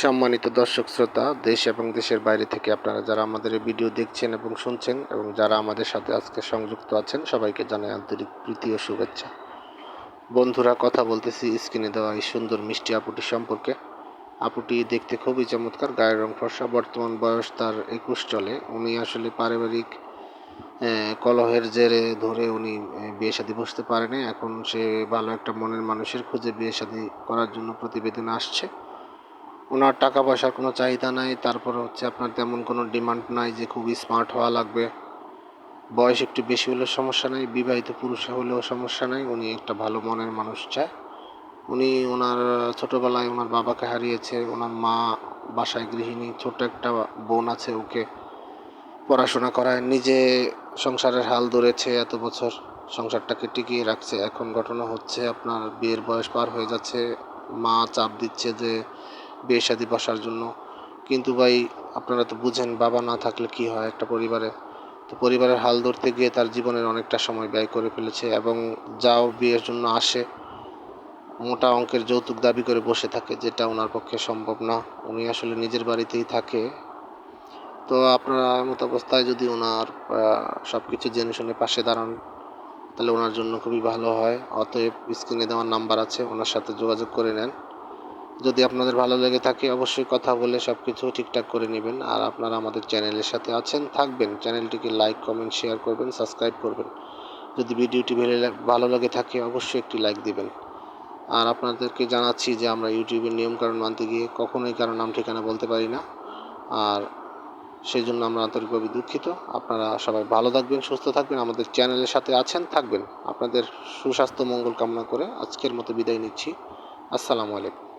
সম্মানিত দর্শক শ্রোতা, দেশ এবং দেশের বাইরে থেকে আপনারা যারা আমাদের এই ভিডিও দেখছেন এবং শুনছেন এবং যারা আমাদের সাথে আজকে সংযুক্ত আছেন, সবাইকে জানাই আন্তরিক প্রীতি ও শুভেচ্ছা। বন্ধুরা, কথা বলতেছি স্ক্রিনে দেওয়া এই সুন্দর মিষ্টি আপুটি সম্পর্কে। আপুটি দেখতে খুবই চমৎকার, গায়ের রং ফর্সা, বর্তমান বয়স তার 21 চলে। উনি আসলে পারিবারিক কলহের জেরে ধরে উনি বিয়ে শাদী বসতে পারেনি। এখন সে ভালো একটা মনের মানুষের খুঁজে বিয়ে শাদী করার জন্য প্রতিবেদন আসছে। ওনার টাকা পয়সার কোনো চাহিদা নাই, তারপরে হচ্ছে আপনার তেমন কোনো ডিমান্ড নাই যে খুবই স্মার্ট হওয়া লাগবে। বয়স একটু বেশি হলেও সমস্যা নাই, বিবাহিত পুরুষ হলেও সমস্যা নাই। উনি একটা ভালো মনের মানুষ চায়। উনি ওনার ছোটোবেলায় ওনার বাবাকে হারিয়েছে, ওনার মা বাসায় গৃহিণী, ছোট একটা বোন আছে, ওকে পড়াশোনা করায়, নিজে সংসারের হাল ধরেছে এত বছর, সংসারটাকে টিকিয়ে রাখছে। এখন ঘটনা হচ্ছে আপনার বিয়ের বয়স পার হয়ে যাচ্ছে, মা চাপ দিচ্ছে যে বিয়ে শাদী বসার জন্য। কিন্তু ভাই, আপনারা তো বুঝেন বাবা না থাকলে কি হয় একটা পরিবারে। তো পরিবারের হাল ধরতে গিয়ে তার জীবনের অনেকটা সময় ব্যয় করে ফেলেছে, এবং যাও বিয়ের জন্য আসে মোটা অঙ্কের যৌতুক দাবি করে বসে থাকে, যেটা ওনার পক্ষে সম্ভব না। উনি আসলে নিজের বাড়িতেই থাকে। তো আপনারা এমত অবস্থায় যদি ওনার সব কিছু জেনে শুনে পাশে দাঁড়ান, তাহলে ওনার জন্য খুবই ভালো হয়। অতএব স্ক্রিনে দেওয়ার নাম্বার আছে, ওনার সাথে যোগাযোগ করে নেন। যদি আপনাদের ভালো লেগে থাকে অবশ্যই কথা বলে সব কিছু ঠিকঠাক করে নেবেন। আর আপনারা আমাদের চ্যানেলের সাথে আছেন, থাকবেন। চ্যানেলটিকে লাইক, কমেন্ট, শেয়ার করবেন, সাবস্ক্রাইব করবেন। যদি ভিডিওটি ভালো লাগে থাকে অবশ্যই একটি লাইক দিবেন। আর আপনাদেরকে জানাচ্ছি যে আমরা ইউটিউবের নিয়মকানুন মানতে গিয়ে কখনোই কারো নাম ঠিকানা বলতে পারি না, আর সেই জন্য আমরা আন্তরিকভাবে দুঃখিত। আপনারা সবাই ভালো থাকবেন, সুস্থ থাকবেন, আমাদের চ্যানেলের সাথে আছেন, থাকবেন। আপনাদের সুস্বাস্থ্য মঙ্গল কামনা করে আজকের মতো বিদায় নিচ্ছি। আসসালামু আলাইকুম।